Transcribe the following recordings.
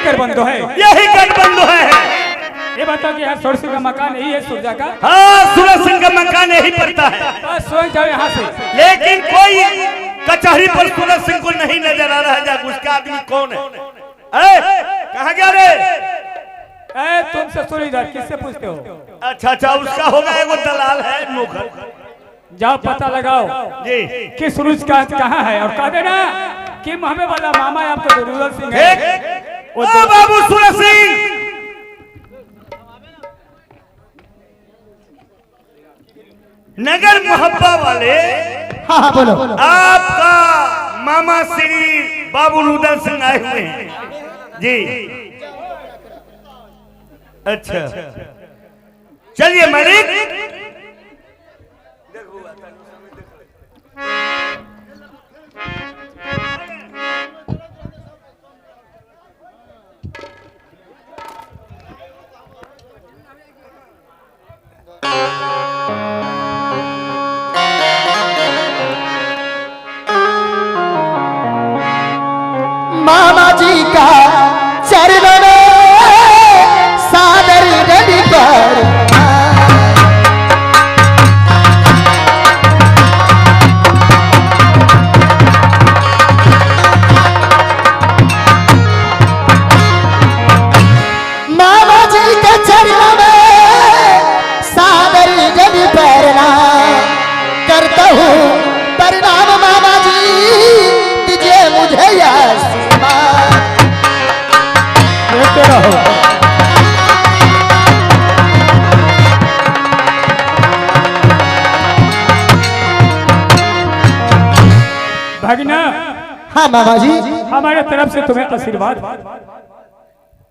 गठबंधन है, यही गठबंधन है। ये बताओ कि यहाँ सूरज सिंह का मकान यही है सूर्या का? हाँ, सूरज सिंह का मकान यही पड़ता है। बस सोच जाओ यहाँ से। लेकिन कोई कचहरी पर सूरज सिंह को नहीं नजर आ रहा है। जाकर उसका आदमी कौन है? कहाँ गया रे? तुम ससुर इधर किससे पूछते हो? अच्छा, उसका होगा, एगो दलाल है नौकर। जाओ पता लगाओ जी कि सूरज का कहाँ है, और कह देना कि हमें वाला मामा आपको सूरज सिंह है। ओ बाबू सूरज सिंह, नगर मोहब्बा वाले। हाँ बोलो। आपका मामा श्री बाबू रुदल सिंह आए हुए हैं जी। अच्छा, चलिए मालिक। मामा जी का चरणों में सादर रवि पर मामा जी के चरणों में सादर रवि पर करता हूँ प्रणाम मामा जी, दीजिए मुझे रहो। भगना, हाँ मामा जी, हमारे तरफ से तुम्हें आशीर्वाद।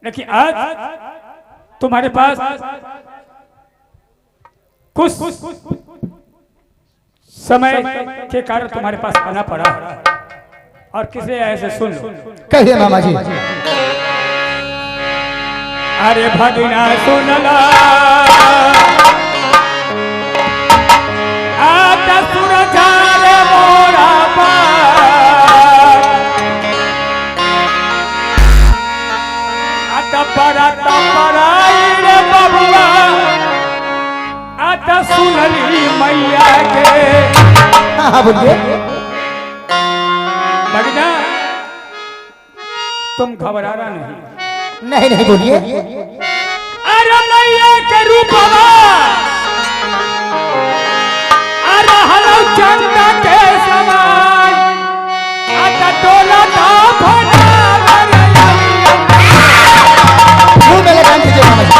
लेकिन आज तुम्हारे पास कुछ समय के कारण तुम्हारे पास आना पड़ा, और किसे ऐसे सुन लो। कहिए मामा जी। अरे भगना सुनला आता सुरजार मोरा पार, आता पराता पराई रे बबुआ, आता सुनली मैया के। हाँ बोलिए। भगना तुम घबराना नहीं। नहीं बोलिए। अरे मैया के रूपवा, अरे हलो चंदा के समान, आता टोला का भला मुंह में लगा दीजिए मामा जी।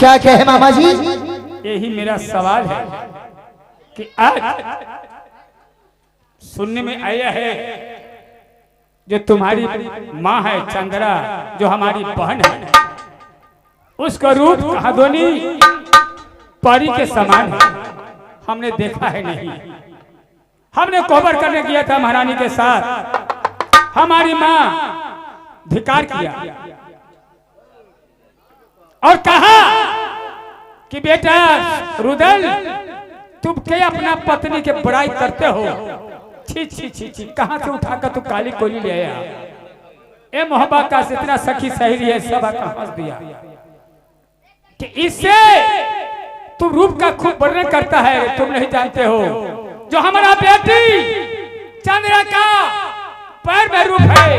क्या कहे मामा जी? यही मेरा सवाल है कि आज सुनने में आया है जो तुम्हारी माँ है चंद्रा, जो हमारी बहन है, उसका रूप कहादोनी परी के समान है। हमने देखा है नहीं। हमने कोबर करने गया था महारानी के साथ, हमारी माँ धिकार किया और कहा कि बेटा रुदल, तुम क्या अपना पत्नी के बड़ाई करते हो? छी छी छी छी, कहां से उठाकर तू काली कोली ले आया? ए मोहब्बत का इतना सखी सहेली है, सब हंस दिया कि इससे तुम रूप का खूब वर्णन करता है। तुम नहीं जानते हो जो हमारा बेटी चंद्रा का पैर में रूप है,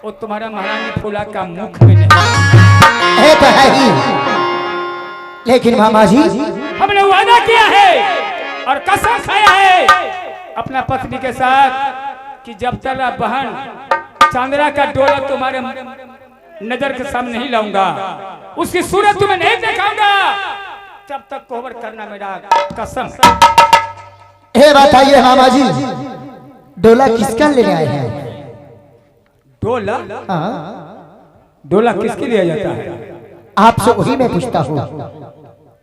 वो तुम्हारा महारानी फूला का मुख में नहीं है तो है ही। लेकिन मामा जी, हमने वादा किया है और कसम खाया है अपना पत्नी के साथ कि जब तक बहन चंद्रा का डोला तुम्हारे नजर के सामने नहीं लाऊंगा, उसकी सूरत तुम्हें नहीं दिखाऊंगा, जब तक कोबर करना मेरा कसम है। ये बताइए मामा जी, डोला किसका लेने आए हैं? डोला? हाँ, डोला किसके लिए जाता है? आपसे वही मैं पूछता हूँ।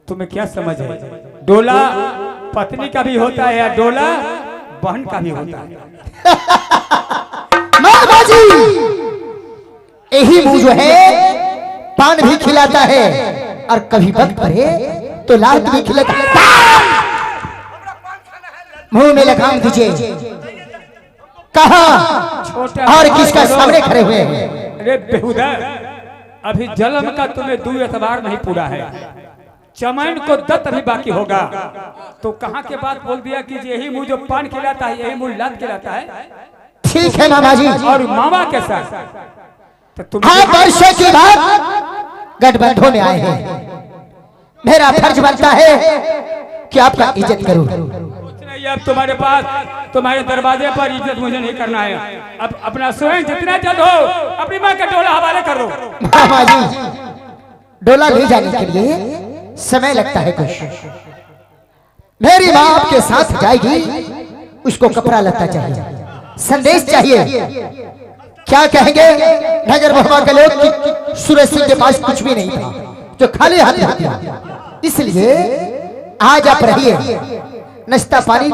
तुम्हें क्या समझ है? डोला पत्नी का भी होता है या डोला बहन का भी होता है? मामा जी, यही मुंह जो है पान भी खिलाता है और कभी वक्त पड़े तो लात भी खिलाता है। मुंह में लगाम दीजिए। कहा और किसका सामने खड़े हुए हैं? अरे बेहुदा, अभी जन्म का तुम्हें 2 एतबार नहीं पूरा है, चमन को दत्त अभी बाकी होगा। तो कहाँ के बात बोल दिया कि यही मुंह जो पान खिलाता है, यही मुंह लात खिलाता है? ठीक है मामा जी। और मामा के साथ तो तुम वर्षों के बाद गठबंधन में आए हैं, मेरा फर्ज बनता है कि आपका इज्जत करूं। नहीं, अब तुम्हारे पास, तुम्हारे दरवाजे पर इज्जत मुझे नहीं करना है। अब अपना स्वयं जितना जल्द हो अपनी माँ का डोला हवाले कर दो। मामा जी, डोला ले जाने के लिए समय लगता है कुछ। मेरी माँ आपके साथ जाएगी, उसको कपड़ा लगता चाहिए, संदेश चाहिए। क्या कहेंगे नगर भरमा के लोग कि सूरज सिंह के पास कुछ भी नहीं था, जो खाली हाथ गया। इसलिए आज आप रहिए, नाश्ता पानी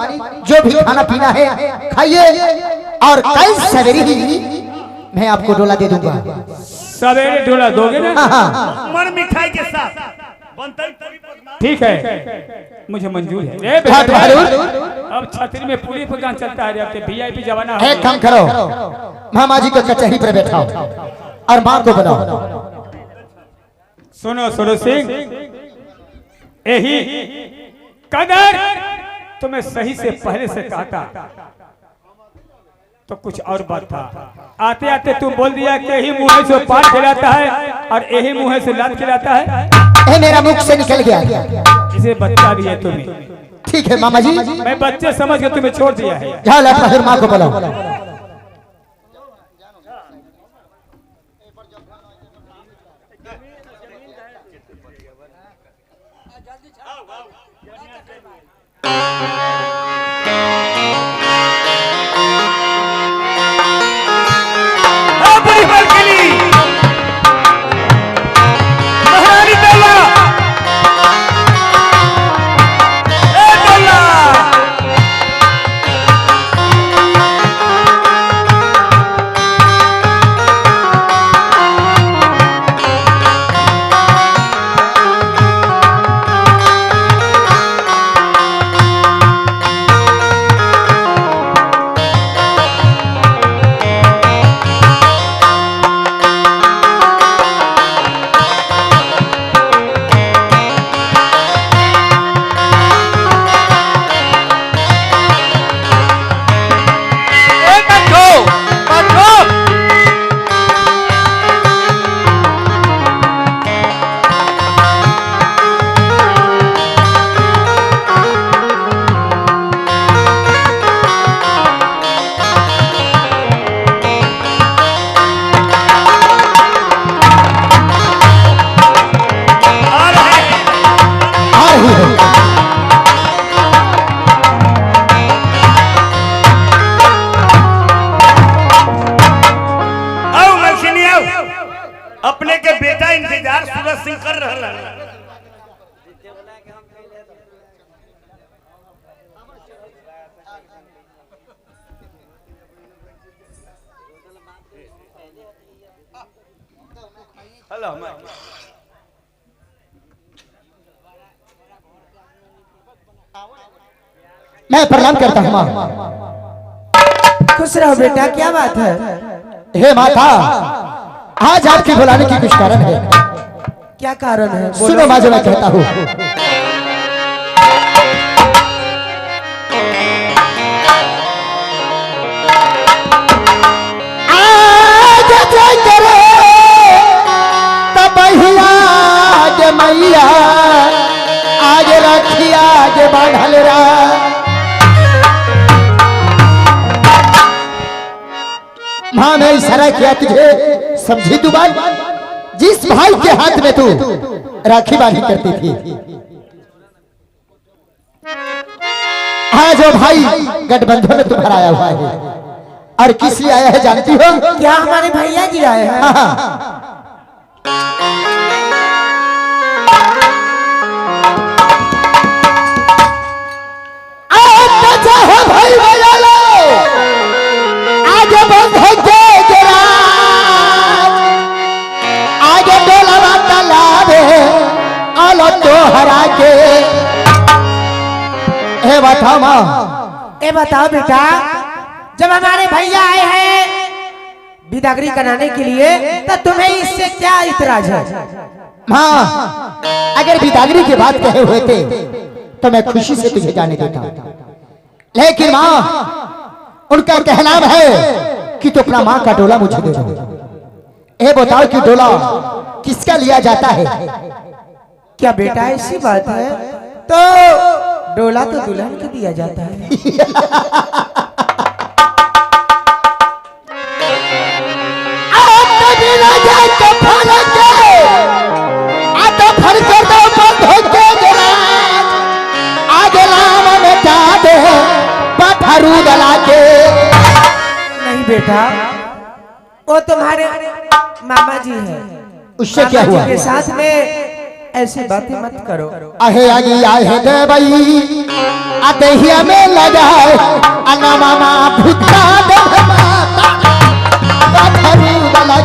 जो भी खाना पीना है खाइए, और कल सवेरे ही मैं आपको डोला दे दूंगा। सवेरे डोला दोगे ना? हाँ, मन मिठाई के साथ ठीक है, मुझे मंजूर है। ए बहुत बेटा, बहादुर। अब छतरी में पूरी पकान चलता है, अब VIP जमाना एक काम करो, मामा जी को कचहरी पर बैठाओ और माँ को बुलाओ। सुनो सुनो सिंह, यही कदर तुम्हें सही से पहले से कहता तो कुछ और बात था। आते आते तू बोल दिया कि यही मुंह से पान खिलाता है और यही मुंह से लात खिलाता है। मेरा मुख से निकल गया। इसे बच्चा भी है तुम्हें। ठीक है मामा जी, मैं बच्चे समझ के तुम्हें छोड़ दिया है। जाओ लड़का, फिर माँ को बुलाओ। बोला हमारे मैं प्रणाम करता हूँ माँ। खुश रहो बेटा, क्या बात है? हे माता, आज आपके बुलाने की कुछ कारण है। क्या कारण है? सुनो माँ, जो मैं कहता हूँ। आज जय करे तब आज मैया, आज रखिया आज बाढ़ल रा। माँ मैं इशारा किया तुझे, समझी तू बात? जिस भाई के हाथ में तू राखी बांधी करती थी, आज वो भाई गठबंधन में तुम्हारा आया हुआ है। और किस लिए आया है जानती हो? क्या हमारे भैया जी आए हैं? हाँ। भाई भैया लो, आगे बंध के गिरा, आगे डोला तालाब आलो तो हरा के। ए बताओ माँ, ए बताओ बेटा, जब हमारे भैया आए हैं बिदागरी कराने के लिए, तो तुम्हें इससे क्या इतराज है? माँ अगर बिदागरी की बात कहे हुए थे तो मैं खुशी से तुझे जाने देता, लेकिन माँ उनका कहना है कि तू अपना माँ का डोला मुझे दे दो। ये बताओ कि डोला किसका लिया जाता है? क्या बेटा ऐसी बात है? तो डोला तो दुल्हन को दिया जाता है। नहीं बेटा, वो तुम्हारे मामा जी हैं। उससे क्या हुआ? के साथ में ऐसी बातें मत करो। आहे आगे आए दे भाई, आते में लगाए अन्ना मामा भूता दे माता पत्थरू वाला।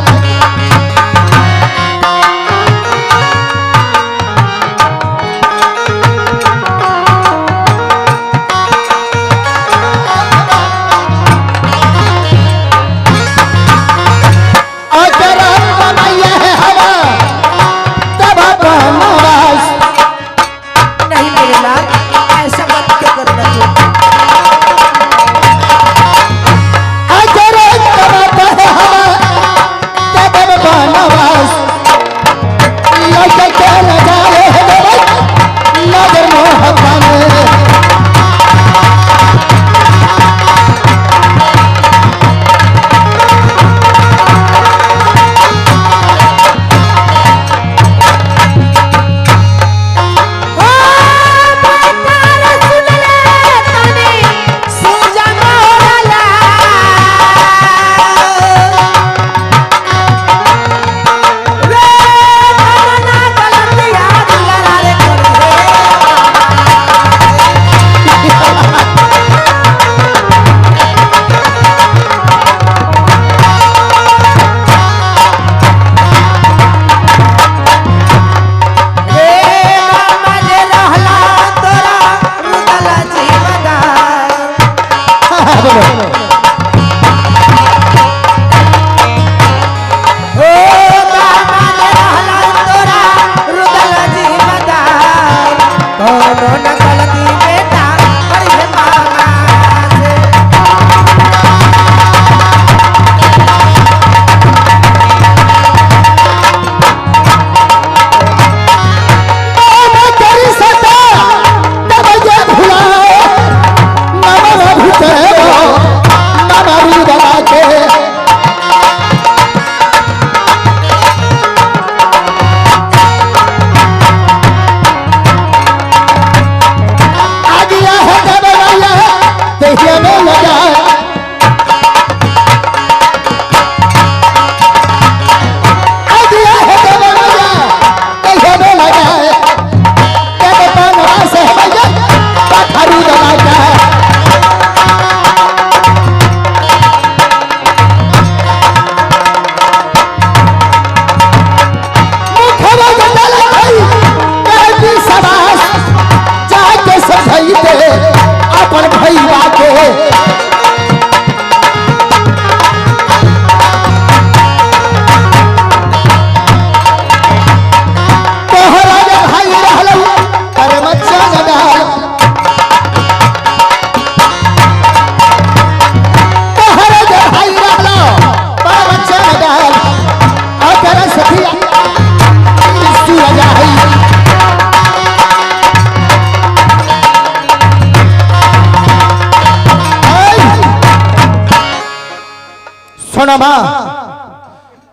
सुनो माँ,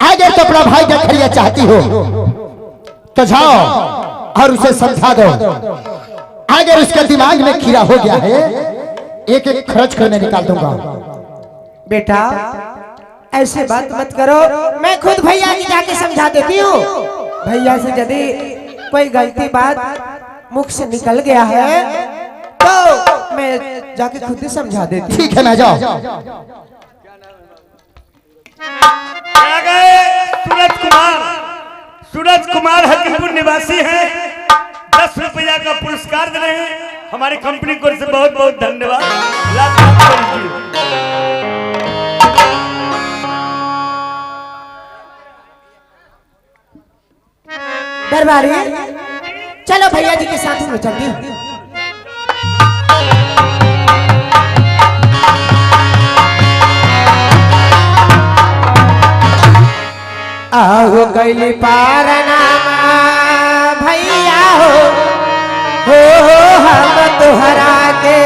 अगर तो अपना भाई जखरिया चाहती हो तो जाओ और उसे समझा दो। अगर उसके दिमाग में कीड़ा हो गया है, एक एक खर्च करने निकाल दूंगा। बेटा ऐसे बात मत करो, मैं खुद भैया की जाके समझा देती हूँ। भैया से यदि कोई गलती बात मुख से निकल गया है तो मैं जाके खुद ही समझा देती हूँ। ठीक है, मैं जाओ। क्या गए सूरज कुमार? सूरज कुमार हकीमपुर निवासी हैं, 10 रुपया का पुरस्कार दे रहे हैं। हमारी कंपनी को से बहुत बहुत धन्यवाद। लाख लाख दरबारी चलो भैया जी के साथ में चलती हूँ। आओ कैली पारनामा भैया हो हम तुहरा के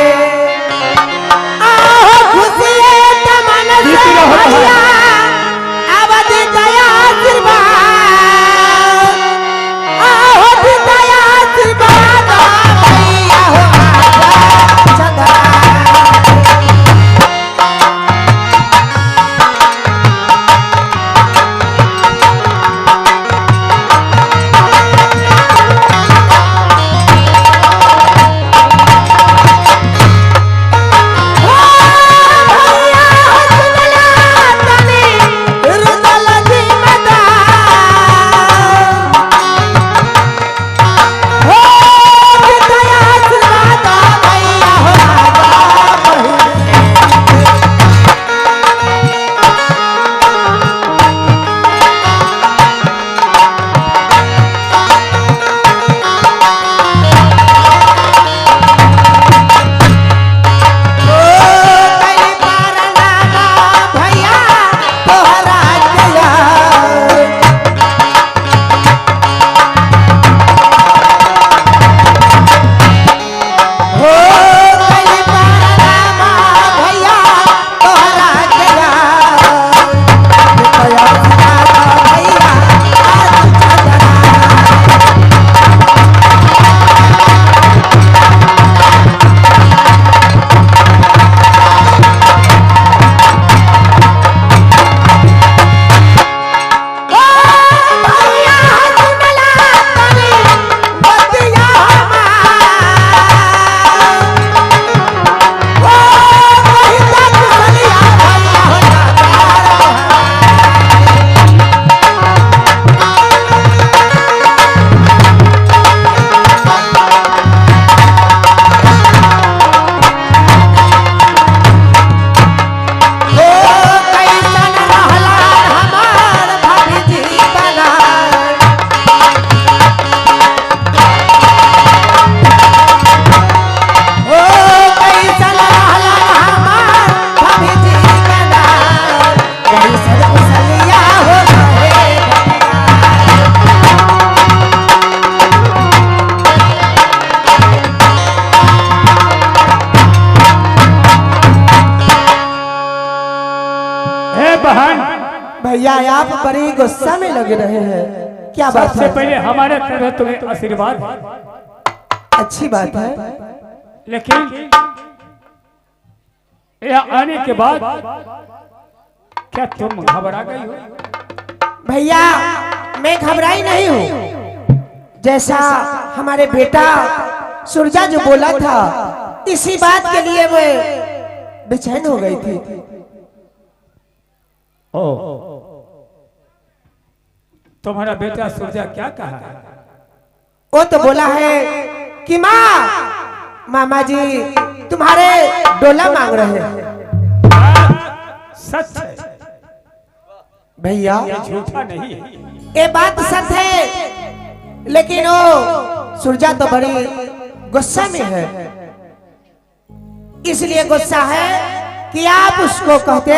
आओ खुशिये तमन से भैया अवध दया आशीर्वाद आओ दया आशीर्वाद भैया हो आजा चंद्रा भैया आप बड़ी गुस्सा में लगे रहे हैं, क्या बात सबसे है? पहले हमारे तरफ तुम्हें आशीर्वाद, अच्छी बात है, लेकिन यह आने के बाद क्या तुम घबरा गई हो? भैया मैं घबराई नहीं हूँ। जैसा हमारे बेटा सुरजा जो बोला था, इसी बात के लिए मैं बेचैन हो गई थी। ओ, तुम्हारा बेटा सुरजा क्या कहा? वो तो बोला है कि मामा जी तुम्हारे डोला मांग रहे हैं। सच है भैया, ये झूठा नहीं है। ये बात सच है, लेकिन वो सुरजा तो बड़ी गुस्सा में है। इसलिए गुस्सा है कि आप उसको कहते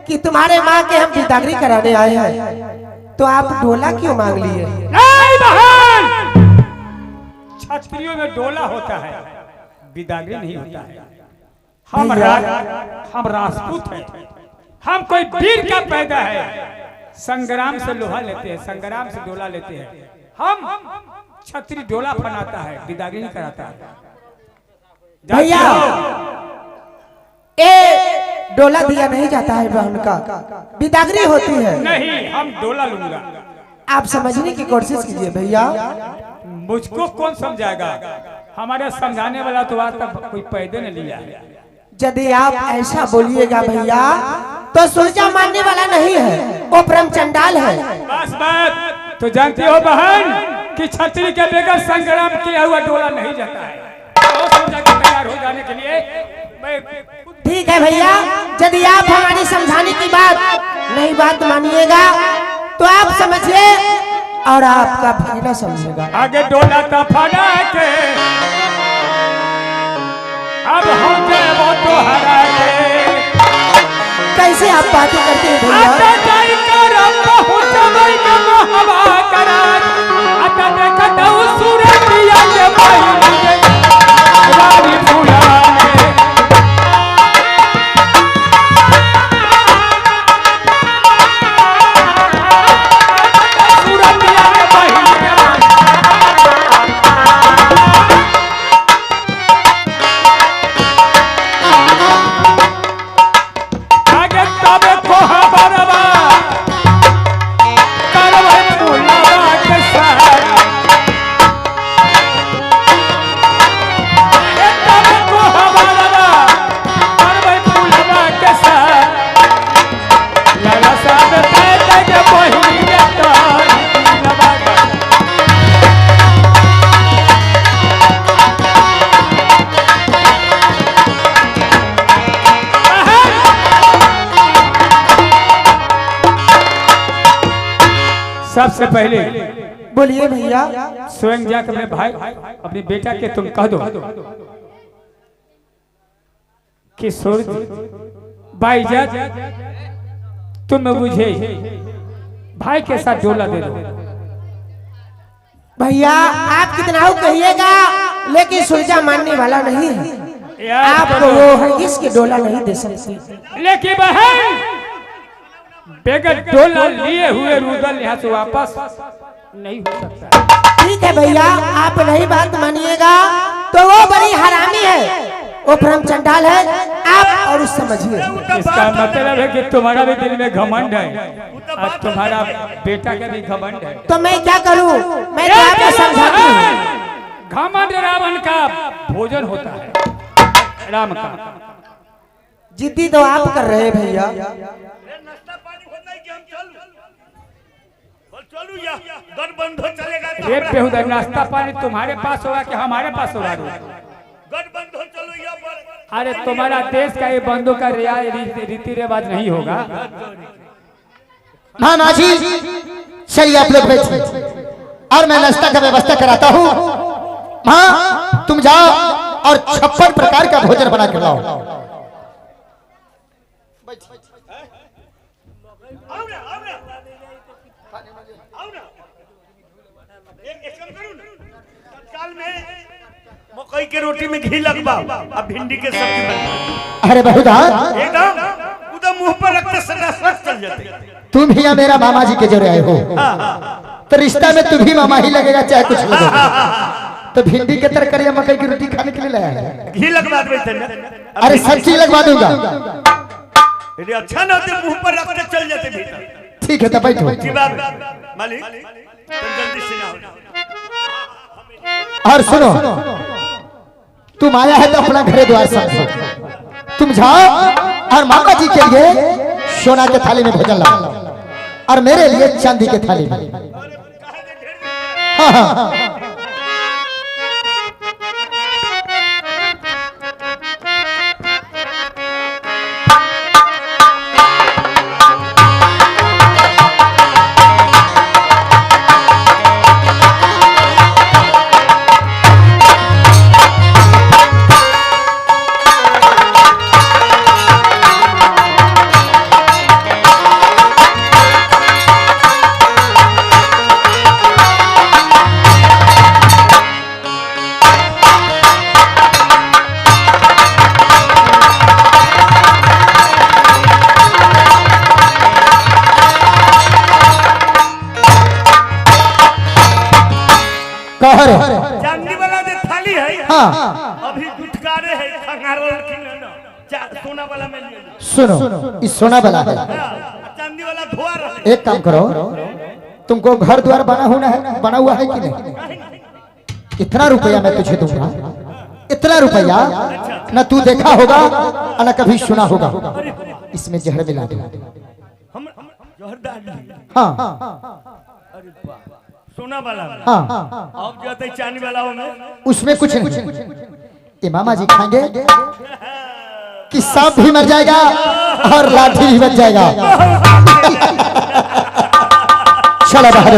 कि तुम्हारे माँ के हम बिदागरी कराने आए हैं, तो आप डोला क्यों मांग लिए? नहीं बहन, क्षत्रियों में डोला होता है, बिदागरी नहीं होता है। हम राजपूत हैं, हम कोई वीर का पैदा है, संग्राम से लोहा लेते हैं, संग्राम से डोला लेते हैं। हम छतरी डोला फनाता है, बिदागी नहीं कराता है। भैया ए डोला दिया नहीं जाता है बहन का, बिदागरी होती है। नहीं, हम डोला लूंगा। आप समझने की कोशिश कीजिए भैया। मुझको कौन समझाएगा? हमारे समझाने वाला तो आज तक कोई पैदे नहीं लिया है। यदि आप ऐसा बोलिएगा भैया तो सुरजा मानने वाला नहीं है, वो परम चंडाल है। बस बात तो जानती हो बहन कि छतरी के बगैर संग्राम किया हुआ डोला नहीं जाता है। तो समझा के तैयार हो जाने के लिए ठीक है भैया, यदि आप हमारी समझाने की बात मानिएगा तो आप समझिए और आपका भाईना समझेगा। आगे डोला तफना के अब हम गए वो तो हरा के। कैसे आप बातें करते हैं भैया? आता जाई कर बहुत भाई का हवा करा, आता देखता हूँ सूरज दिया के भाई रानी फूला ने। सूरज दिया के भाई आगे तबे को हबरवा करवे फूलवा के साथ। तबे को हबरवा करवे फूलवा के साथ। लड़ा साथ तय के बहिनी के तार लबा के। सबसे पहले बोलिए भैया। स्वयं जाकर अपने भाई अपने बेटा के तुम कह दो कि सूरज भाईजान तुम मुझे भाई के साथ डोला दे दो। भैया आप कितना हो कहिएगा, लेकिन सुरजा मानने वाला नहीं है। आपको वो हरगिज के डोला नहीं दे सकती। लेकिन बहन बेगर डोला लिए हुए रुदल यहाँ से वापस नहीं हो सकता। ठीक है भैया, आप नहीं बात मानिएगा तो वो बड़ी हरामी है, वो परम चंडाल है। आप और उस समझिए। इसका मतलब है कि तुम्हारा भी दिल में घमंड है और तुम्हारा बेटा का भी घमंड है। तो मैं क्या करूं? मैं तो आपको समझाती हूं। घमंड रावण का भोजन होता है, राम का। जिद्दी तो आप कर रहे हैं भैया। नाश्ता पानी होता है कि हम चलू या गठबंधन चलेगा तो रेत पे उधर नाश्ता पानी तुम्हारे पास होगा कि हमारे पास होगा? गठबंधन चलो या पर। अरे तुम्हारा देश का ये बंधु का रीति रिवाज नहीं होगा। हाँ माझी, चलिए आप लोग बैठिए और मैं नाश्ता का व्यवस्था कराता हूँ। हाँ तुम जाओ और 56 प्रकार का भोजन बना के लाओ। आओ ना एक काम करूं ना, तत्काल में मकई के रोटी में घी लगवाओ, अब भिंडी के सब्जी बना। अरे बहुधा एकदम उधर मुंह पर रखते सट चल जाते। तुम भी या मेरा मामा जी के जोड़े आए हो, तो रिश्ता में तुम भी मामा ही लगेगा चाहे कुछ लगेगा। तो भिंडी के तरकारी या मकई की रोटी खाने के लिए लाया है। घी लगवा दे ना। अरे सब चीज लगवा दूंगा। यदि अच्छा ना होते मुंह पर रखते चल जाते भीतर। ठीक है तो बैठो। की बात मालिक तुम जल्दी से आओ। और सुनो, तुम आया है तो अपना घरे द्वार समझो। तुम जाओ और मामा जी के लिए सोना के थाली में भोजन लाओ और मेरे लिए चांदी के थाली में। हाँ हाँ सोना वाला में लिए। सुनो, इस सोना वाला है। चांदी वाला धोआ रहा। एक काम करो, तुमको घर द्वार बना हुआ है कि नहीं? इतना रुपया मैं तुझे दूंगा, इतना रुपया न तू देखा होगा न कभी सुना होगा। इसमें जहर मिला दे। हम जहर डाल दिए। हाँ अरे वाह, सोना वाला में। हाँ, अब जो है चांदी वाला में उसमें कुछ नहीं। ये मामा जी खाएंगे कि सांप भी मर जाएगा और लाठी भी बच जाएगा। चलो बाहर।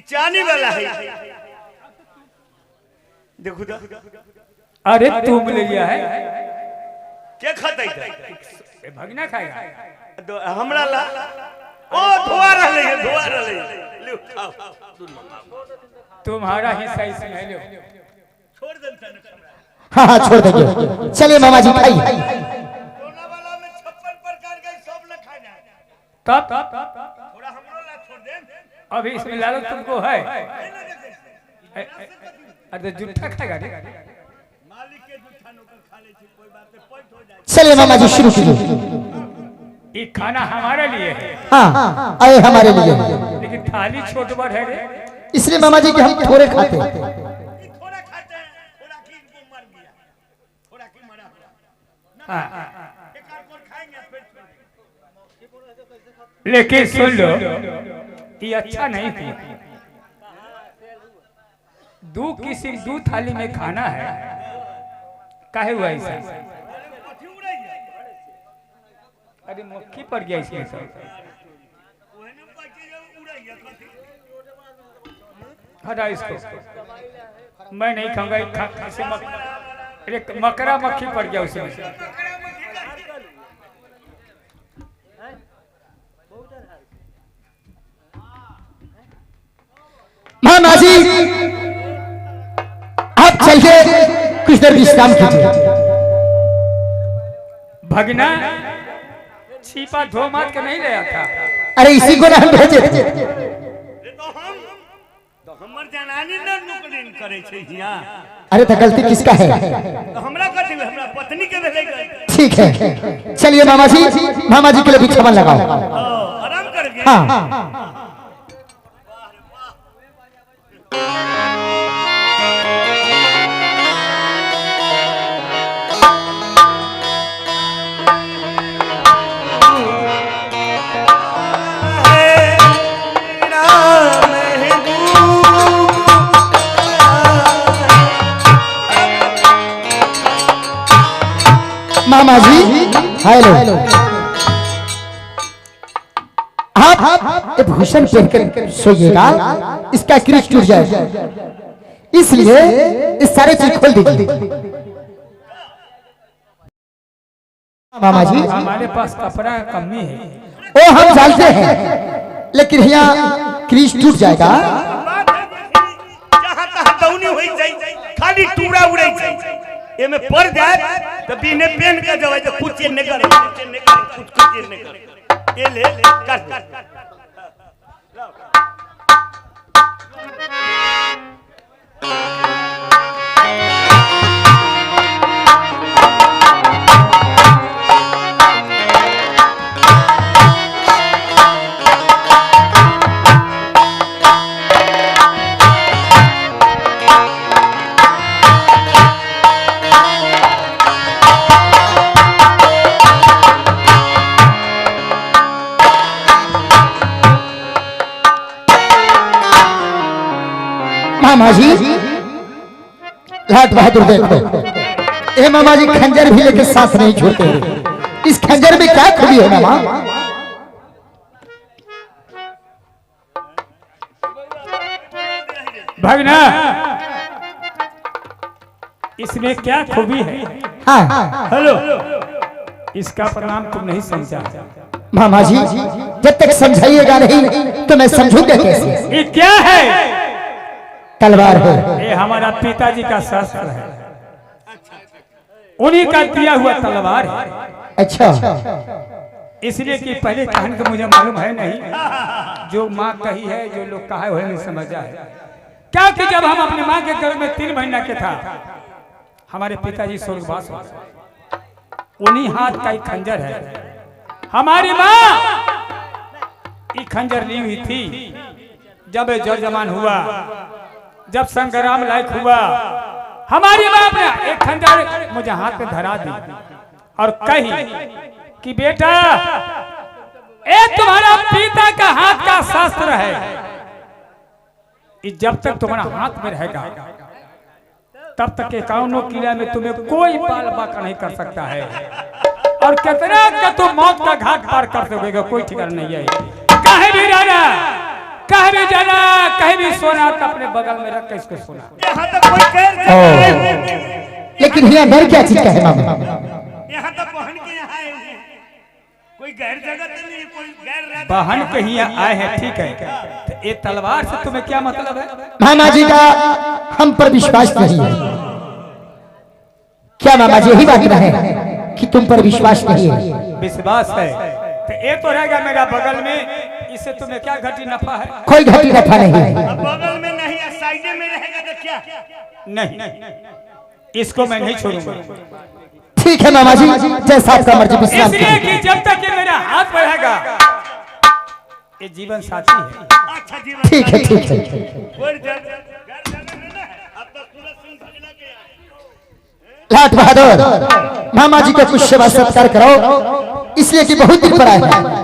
चानी वाला है। देखो अरे तुम ले लिया है, क्या खाता है? भगना खाएगा। हमरा ला ओ धोआ रहे हैं, धोआ रहे हैं। लो खाओ, तुम्हारा हिस्सा इसमें है, लो। छोड़ दे। हाँ हाँ छोड़ देंगे। चलिए मामा जी खाइए। सोना वाला में 56 प्रकार का सब न खाना। तब थोड़ा हमरो ला छोड़ दे। अभी इसमें लालच तुमको है। अरे जूठा खाएगा रे। मालिक के जूठा नौकर खा ले छी, कोई बात नहीं, पॉइंट हो जाए। चलिए मामा जी शुरू कीजिए। ये खाना हमारे लिए है, हाँ आए हमारे लिए, लेकिन थाली छोट बड़ है रे। इसलिए मामा जी कि हम थोड़े खाते हैं। थोड़ा खाते हैं, थोड़ा की इनको मर गया, थोड़ा की मरा हुआ। हाँ। एक आध और खाएंगे फिर लेकिन सुन लो, ये अच्छा नहीं हुआ। दो थाली में खाना है, काहे हुआ ऐसा? अरे मक्खी पड़ गया इसमें सब। हटा इसको, मैं नहीं खाऊंगा। मकरा मक्खी पड़ गया उसमें। मामा जी आप चलिए, कुछ देर विश्राम कीजिए। भगना छिपा धो मात के नहीं ले था। अरे इसी को ना हम भेजे। तो हमर जनानी न नुकलिन करे छे हिया। अरे तो गलती किसका है? तो हमरा कथि में हमरा पत्नी के भेले गए। ठीक है, चलिए मामा जी के लिए बिछावन लगाओ। आराम करके। हाँ मामा जी हेलो। आप भूषण पहनकर सोइएगा, इसका क्रीच टूट जाएगा, इसलिए इस सारे चीज खोल दीजिए। मामा जी हमारे पास कपड़ा कमी है। ओ हम जानते हैं, लेकिन यहाँ क्रीच टूट जाएगा। जहां तहां दौनी होई जाई, खाली टूरा उड़ै जाई। एमे पड़ जाए तो बिने पेन का जवाई तो कुछ न करे, कुछ न करे। ये ले कर मामा जी लाट बहादुर देखो, ए मामा जी खंजर भी लेके साथ नहीं छोड़ते। इस खंजर में क्या खूबी है मामा? भगना इसमें क्या खूबी है? हाँ हेलो, इसका प्रणाम तुम नहीं समझा। मामा जी जब तक समझाइएगा नहीं तो मैं समझूंगा कैसे? ये क्या है? तलवार है। ये हमारा पिताजी का शस्त्र है। उन्हीं का दिया हुआ तलवार है। अच्छा, इसलिए कि पहले कहानी तो मुझे मालूम है नहीं, जो माँ कही है, जो लोग कहा है नहीं समझा है। क्या कि जब हम अपनी माँ के गर्भ में 3 महीना के था, हमारे पिताजी स्वर्गवास हो गए। उन्हीं हाथ का एक खंजर है। हमारी माँ ये खंजर ली हुई थी। जब जल जमान हुआ, जब संग्राम लायक हुआ, हमारी माँ ने एक खंजर मुझे हाथ में धरा दी और कही कि बेटा, ये तुम्हारा पिता का हाथ का शास्त्र है, जब तक तुम्हारा हाथ में रहेगा तब तक एकाउनों किला में तुम्हें कोई बाल बाका नहीं कर सकता है। और कितना का तुम मौत का घाट पार कर सकोगे, कोई ठिकाना नहीं है। कहीं भी रहना, कहीं भी जाना, कहीं भी सोना, तो अपने बगल में रख के इसको सोना। यहाँ तक कोई कह, लेकिन यहाँ डर क्या चीज का है मामा? यहाँ तक बहन के यहाँ आए हैं, कोई गैर जगह तो नहीं, कोई गैर बहन के ही आए हैं, ठीक है। तो ये तलवार से तुम्हें क्या मतलब है? मामा जी का हम पर विश्वास नहीं है। क्या मामा जी यही बात है कि तुम पर विश्वास नहीं है? विश्वास है तो ये तो रहेगा मेरा बगल में, इससे तुम्हें क्या घटी नफा है? कोई घटी नफा नहीं है। अब बगल में नहीं है, साइड में रहेगा तो क्या? नहीं, इसको मैं नहीं छोड़ूंगा। ठीक है मामा जी, जैसा आपका मर्जी, विश्राम इसलिए कीजिए। कि जब तक ये मेरा हाथ बढ़ेगा, ये जीवन साथी है। अच्छा जीवन ठीक है, ठीक है। कोई गैर जगह नहीं है। अब तो सूरज सिंह भगला के आए। लाट बहादुर, मामा जी का कुछ सेवा सत्कार करो, इसलिए कि बहुत दिन पर आए हैं।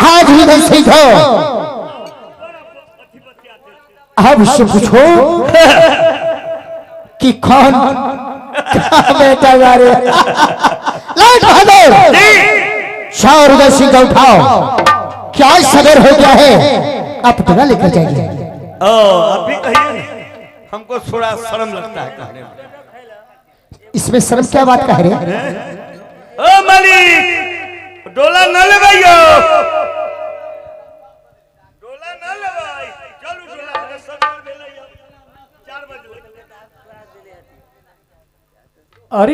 आज ही नहीं सीखो, अब उससे पूछो कि कौन क्या बेटा जा रहे। लाट बहादुर, शाह उदय सिंह को उठाओ, क्या सवेर हो गया है, आप टोला लेकर जाइए। अभी कहिए, हमको थोड़ा शर्म लगता है कहने में। इसमें शर्म क्या बात कह रहे? ओ मालिक, डोला न लगाइयो, डोला न लगाई, चलो डोला सवेर भेलैया 4 बजे। अरे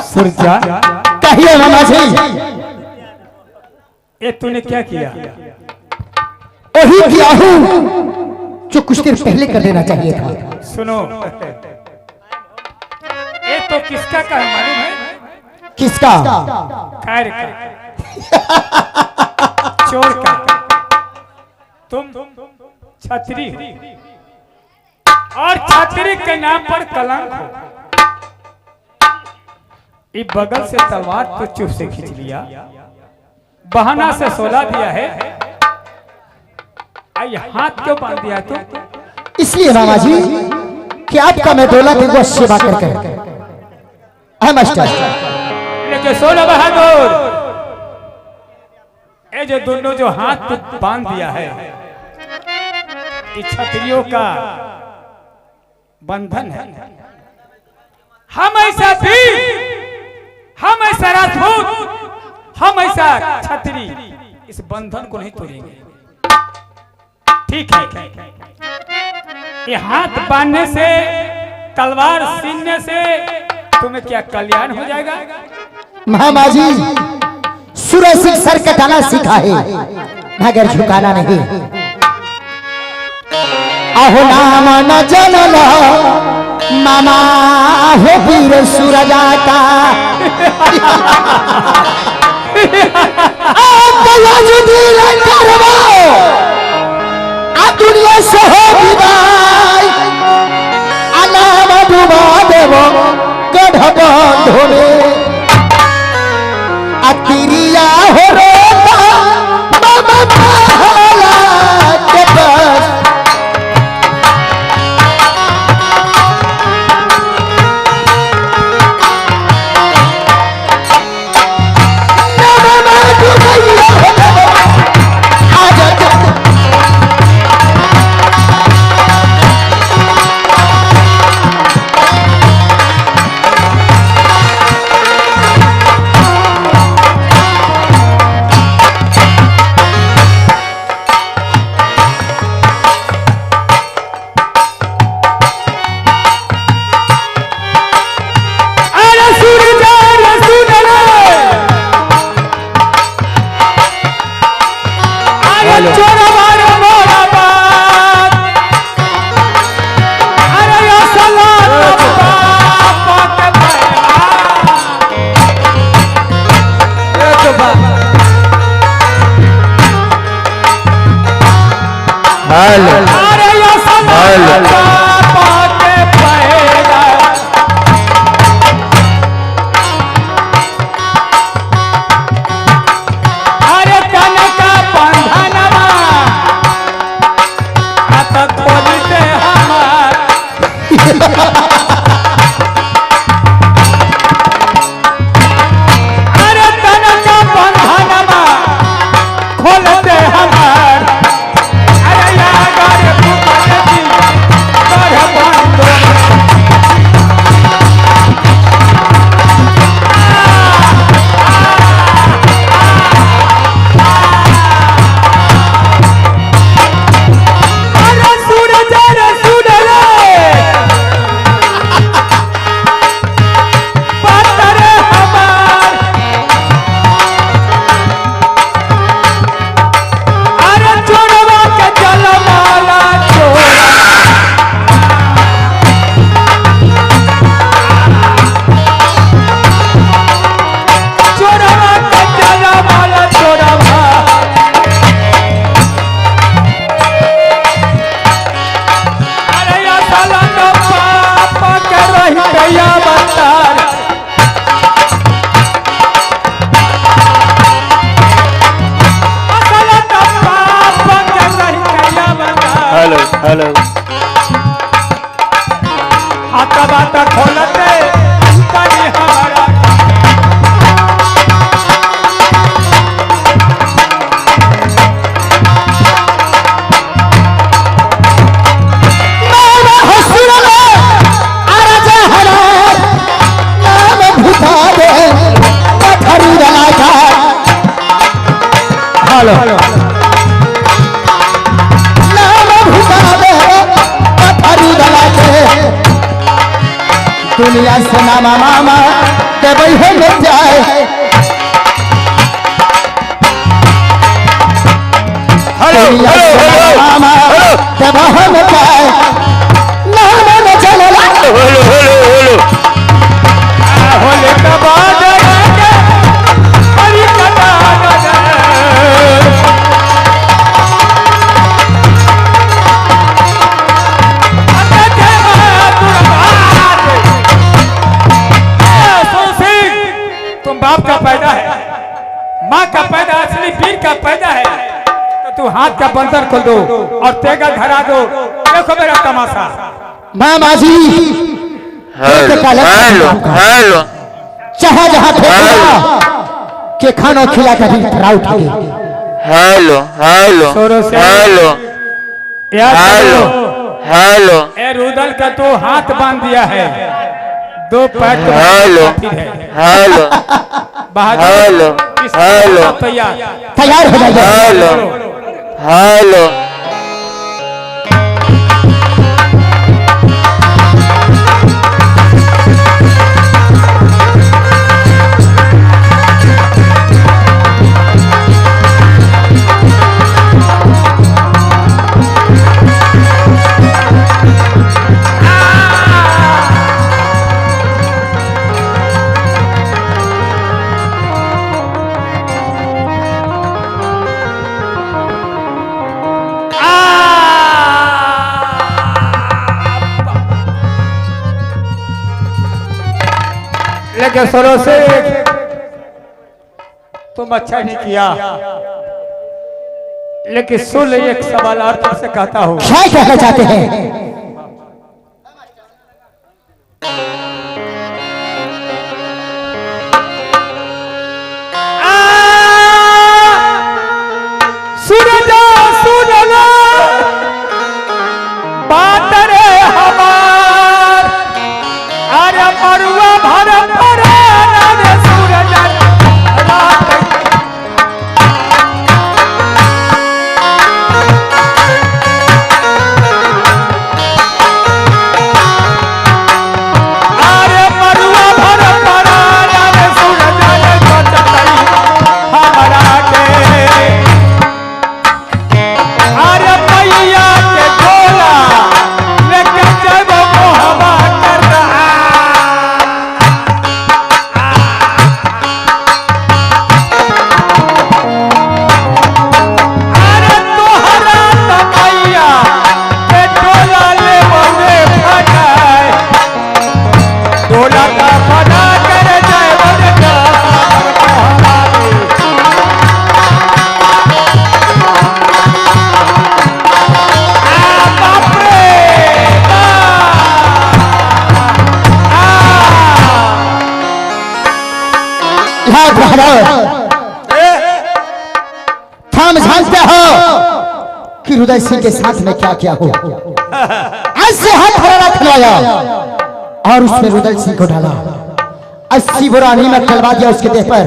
सुरजा, कहिए मामा जी। ये तूने क्या किया? वही किया हूँ जो कुछ देर पहले कर देना चाहिए था। सुनो, ये तो किसका का है मालूम है? किसका? खैर का, चोर का। तुम छतरी हो और छतरी के नाम पर कलंक हो। ये बगल से तलवार तो चुप से खींच लिया, बहाना से सोला दिया है, आई हाथ क्यों बांध दिया तू? इसलिए मामा जी कि आपका मैं डोला की वो सेवा करके है मास्टर। लेकिन सोना बहादुर, ये जो दोनों जो हाथ पे बांध दिया है, ये क्षत्रियों का बंधन है। हम ऐसा वीर, हम ऐसा राजपूत, हम ऐसा क्षत्रिय इस बंधन को नहीं तोड़ेंगे। ठीक है, ये हाथ बांधने से, तलवार सीनने से तुम्हें क्या कल्याण हो जाएगा? महामा जी, सूरज सिंह सर कटाना सीखा है मगर झुकाना नहीं। अहो नाम न जनल मामा हो वीर सूरजाता दुनिया से हो विदाई अनाम डुबा देवो गढ़ बंधो में अतिरिया हो रोता मामा भाला के बस हेलो आता बाता खोलते कहीं हमारा हेलो दुनिया से मामा मामा के बहे में जाए दुनिया से मामा के बहे में जाए नाम न चले होले का बाद हरी कथा बाप का पैदा है, माँ का पैदा, असली वीर का पैदा है, तो तू हाथ का बंदर खोल दो और तेगा धरा दो। देखो मेरा तमाशा। मामा जी हेलो जहाँ जहाँ के खानों खिला कर प्राउड हेलो ए रुदल का तो हाथ बांध दिया है, दो पैर तो हेलो काफी है। हेलो बहादुर हेलो इस हेलो तैयार तैयार हो जाइए। हेलो हेलो लेकिन सरों से तुम अच्छा नहीं किया। लेकिन सुन ले, एक सवाल और तुमसे कहता हूँ। क्या कहना चाहते हैं? सूरजा सूरजा बात रे हमार, अरे मरुआ भर भर रे सूरजा रात। अरे मरुआ भर भर रे सूरजा बचतई हमरा के। अरे मैया के झोला लेके जब मोहबा कर रहा। अरे तोहरा तो मैया के झोला ले बने फटाए, झोला का फटा कर जाए बने याद हम जानते हो कि रुदय सिंह के साथ में क्या क्या हुआ। ऐसे हाथ हरारा खिलवाया और उसने रुदय सिंह को डाला। 80 बोरा नीमक डलवा दिया उसके देह पर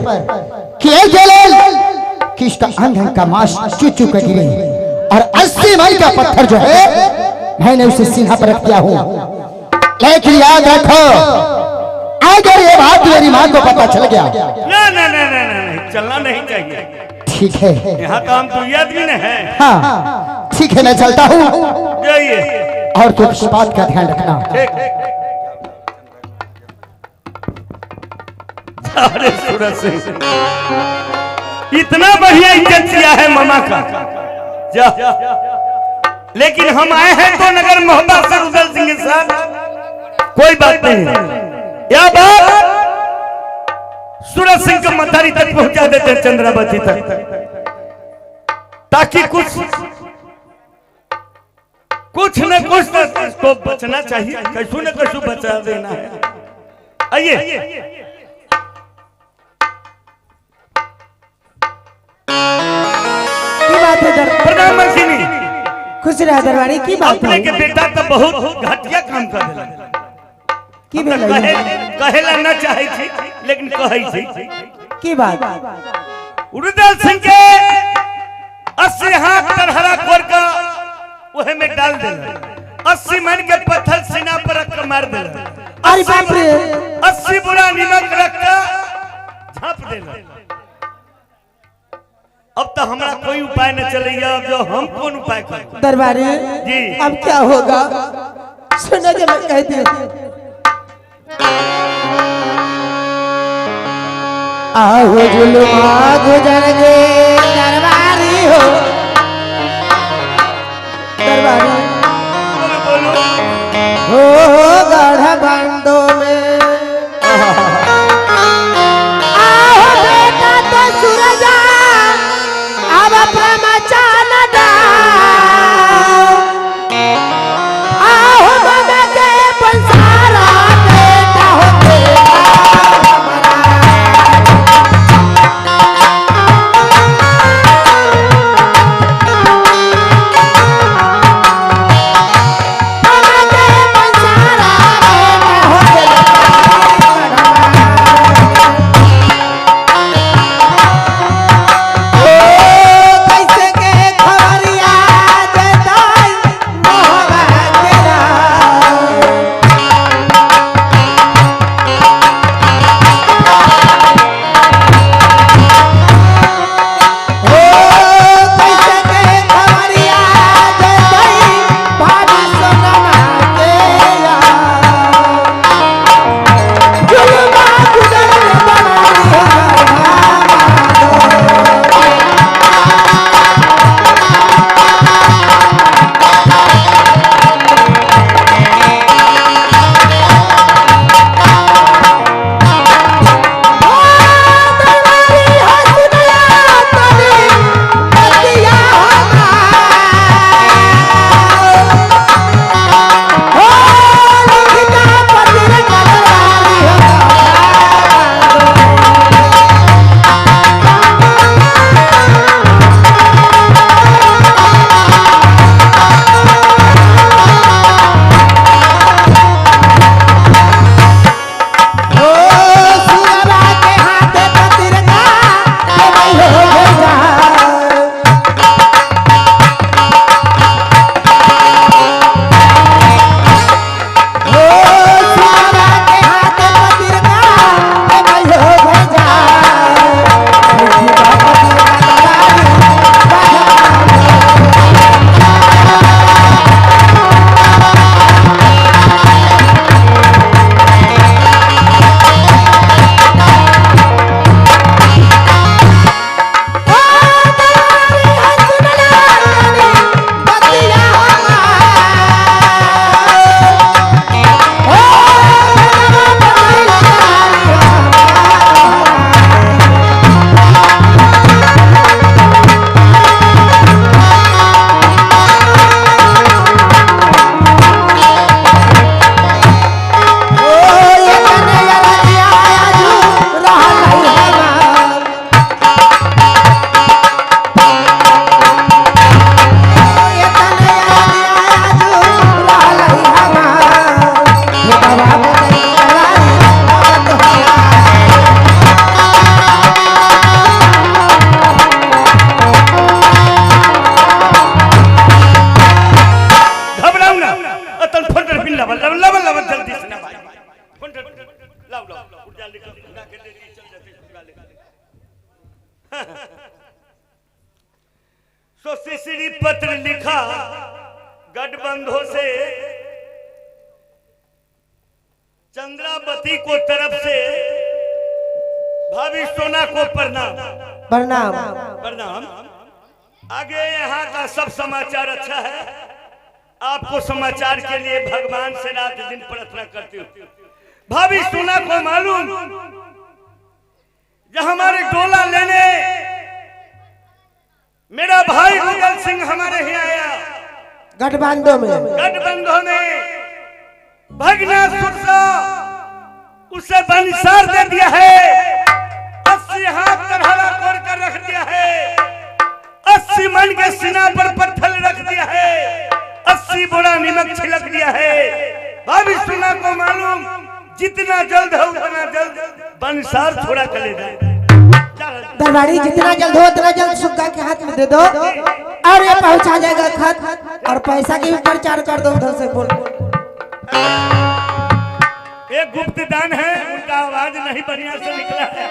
कि एक जलेल कि इसका अंग अंग का मांस चू चू कर गिरे। और 80 मील का पत्थर जो है मैंने उसे सीना पर रख दिया हूँ। लेकिन याद रखो, अगर ये बात मेरी मां को पता चल गया, ना ना ना ना ना, चलना नहीं चाहिए। ठीक है। यहाँ काम तो ये आदमी ने है। हाँ ठीक है, मैं चलता हूँ। जाइए। और तो इस बात का ध्यान रखना। अरे सूरज सिंह, इतना बढ़िया इज्जत किया है मामा का। जा, लेकिन हम आए हैं तो नगर मोहब्बत से रुदल सिंह के साथ कोई बात नहीं। यह बात सूरज सिंह को मथारी तक पहुंचा देते हैं, चंद्रावती तक, ताकि कुछ न कुछ तो बचना चाहिए। कैसू न कैसू बचा देना है। आइए। बात है प्रणाम मंसिनी। खुश रहा दरबारी की बात अपने है के बेटा तो बहुत घटिया काम कर देला। की भेलै कहेला ना चाहे थी, लेकिन कहै थी। की बात? रुदल सिंह के 80 हाथ तरहरा कोर का वहे में डाल देला। 80 मन के पत्थर सीना पर रख कर मार देला। अरे बाप रे, 80 बुरा नमक रख कर झाँप देला। अब तो हमारा कोई उपाय न चलेगा। अब जो हम कौन उपाय करें? दरबारी जी। अब क्या होगा? सुनो जो मैं कहती हूँ। आओ जुलमा गुजर गए दरबारी हो, दरबारी बोलो। हो गढ़ बंदो में। आओ बेटा तो सूरजा अब प्रमचान डाल। आओ मना के पंसारा बेटा हो बेटा। पत्र लिखा गठबंधों से चंद्रावती को तरफ से भाभी सोना को प्रणाम प्रणाम। प्रणाम। आगे यहाँ का सब समाचार अच्छा है। आपको समाचार के लिए भगवान से रात दिन प्रार्थना करती हूँ। भाभी सोना को मालूम जब हमारे डोला लेने मेरा भाई रुदल सिंह हमारे ही आया गठबंधों में भगना सुरसा उसे बंसार दे दिया है। 80 हाथ तरहरा कोर कर रख दिया है। 80 मन के सीना पर पत्थर रख दिया है। 80 बोरा नमक छिड़क दिया है। भाभी सुना को मालूम जितना जल्द हो उतना जल्द बंसार थोड़ा कलेगा। दरबारी जितना जल्द हो उतना जल्द सुग्गा के हाथ में दे दो और ये पहुंचा जाएगा खत और पैसा की भी प्रचार कर दो उधर से बोल। एक गुप्त दान है, उनका आवाज नहीं बढ़िया से निकला है।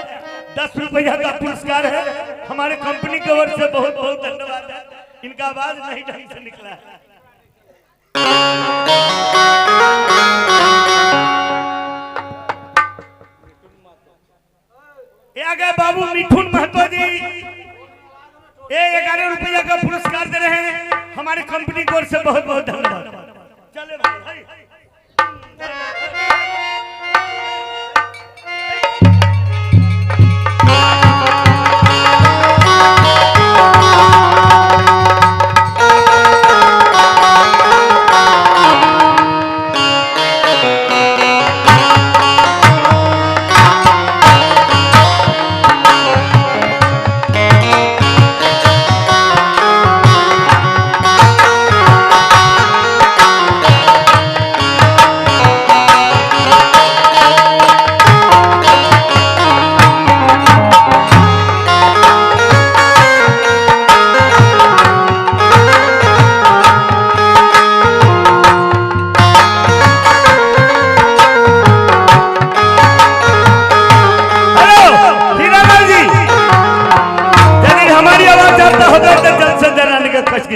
10 रुपया का पुरस्कार है। हमारे कंपनी की ओर से बहुत बहुत धन्यवाद है। इनका आवाज नहीं ढंग से निकला है। ये आ गए बाबू मिठुन महतो जी। ये 11 रुपया का पुरस्कार दे रहे हैं। हमारे कंपनी की ओर से बहुत बहुत धन्यवाद। चले भाई।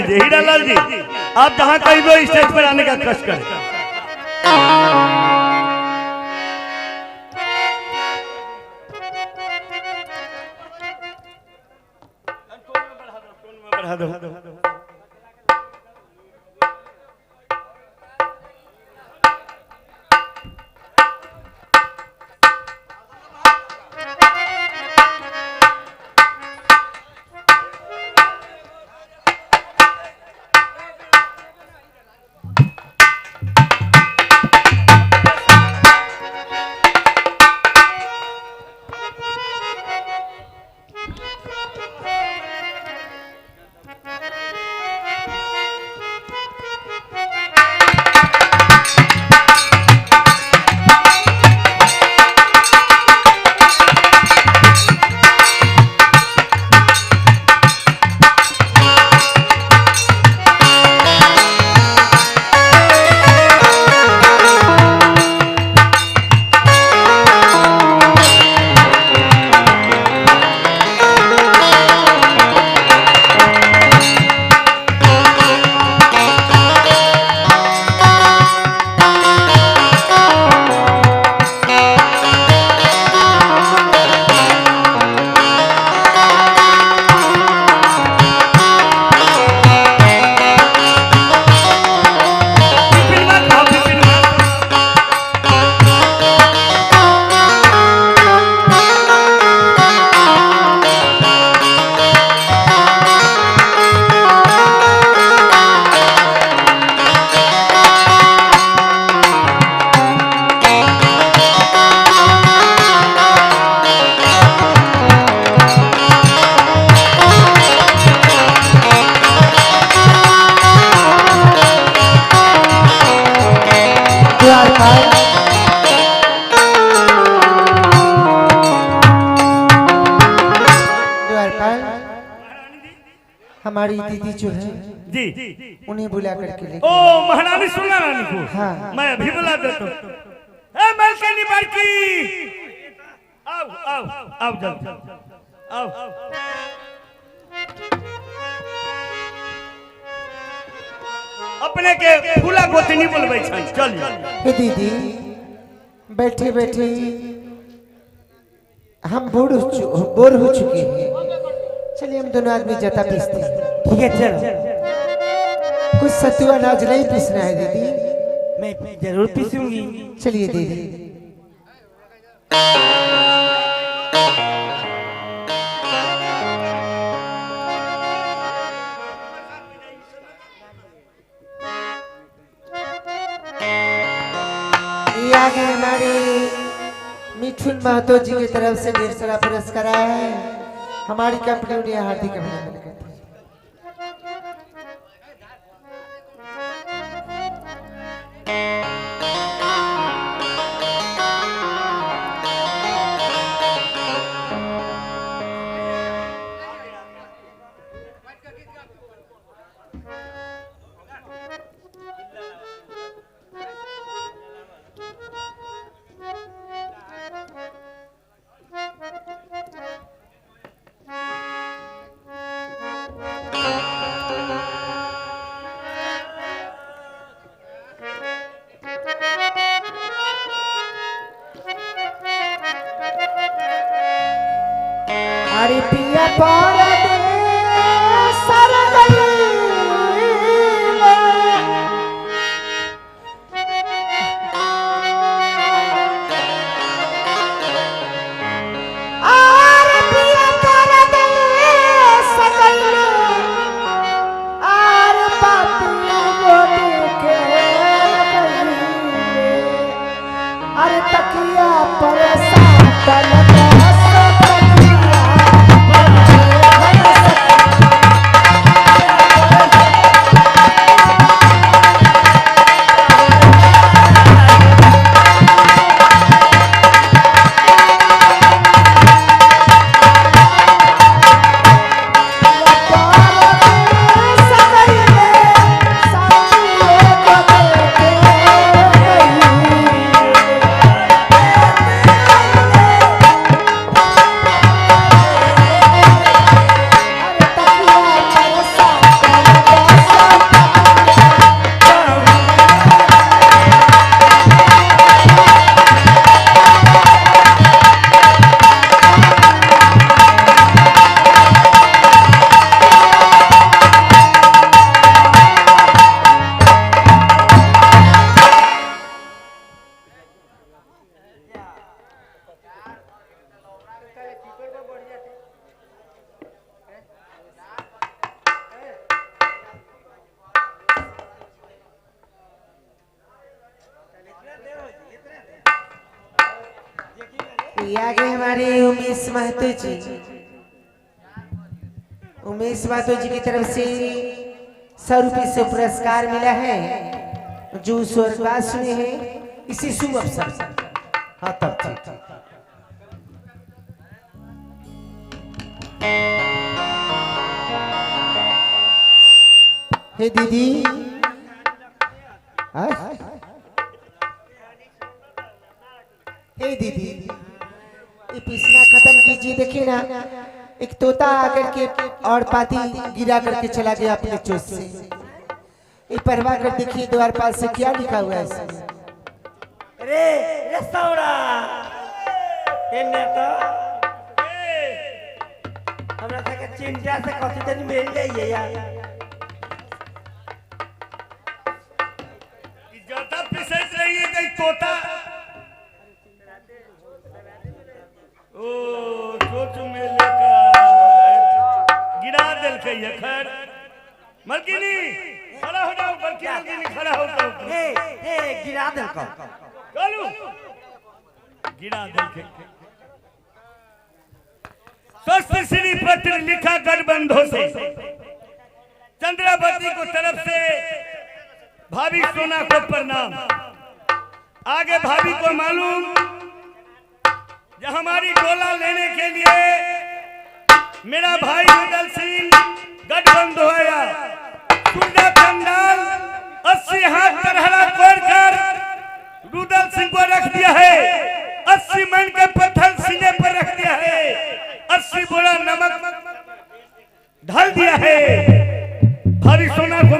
हीरालाल जी, आप जहां कहीं भी स्टेज पर आने का कष्ट करें। बढ़ा दो। हमारी दीदी जो है जी उन्हें बुला करके ले। ओ महारानी सुना रानी को। हाँ। मैं अभी बुला देता हूँ। मलकनी बारकी आओ आओ आओ जल्दी आओ। अपने के फूला गोतनी बोलबे छन। चल हे दीदी बैठे बैठे हम बोर हो चुके हैं। चलिए हम दोनों आदमी जता पीसते हैं। ठीक है चलो, कुछ सतुआ अनाज नहीं पीसना है दीदी। मैं जरूर पीसूंगी। चलिए दीदी। ये आगे हमारे मिठुन महतो जी की तरफ से ढेर सारा पुरस्कार आया है। हमारी कंपनी उन्हें हार्दिक अभिनंदन करती है। अरे पिया परदेस सर गईले, अरे पिया परदेस सर गईले, अरे पातिया गोदी के गईले, अरे तकिया पर सातल आगे हमारे उमेश महतो जी की तरफ से 100 रुपये से पुरस्कार मिला है, जो स्वर्गवास हुए हैं इसी शुभ अवसर पर। हाँ तब ठीक। हे दीदी हे दीदी ये पिसना खत्म कीजिए। देखिए ना एक तोता आकर के और पाती गिरा करके चला गया अपने चोट से। ये परवाह कर देखिए द्वारपाल से क्या लिखा हुआ है इसमें। रे रसौड़ा एने तो हमरा तक चिंता से कथि तनी मिल जाइए यार। ज्यादा पिसैत रहिए कहीं तोता ओ चोट में लेकर गिरा दिल के ये खैर मलकिनी खड़ा हो जाओ। मलकिनी खड़ा हो जाओ। ए गिरा दे को चलो गिरा दिल के स्वस्थ श्री पत्र लिखा गठबंधों से चंद्रावती को तरफ से भाभी सोना को प्रणाम। आगे भाभी को मालूम जब हमारी डोला लेने के लिए मेरा भाई रुदल सिंह गठबंधु आया, सूर्या चंडाल 80 हाथ करहरा कोड़कर रुदल सिंह को रख दिया है। 80 मन के पत्थर सीने पर रख दिया है। 80 बोरा नमक ढल दिया है। भाभी सोना को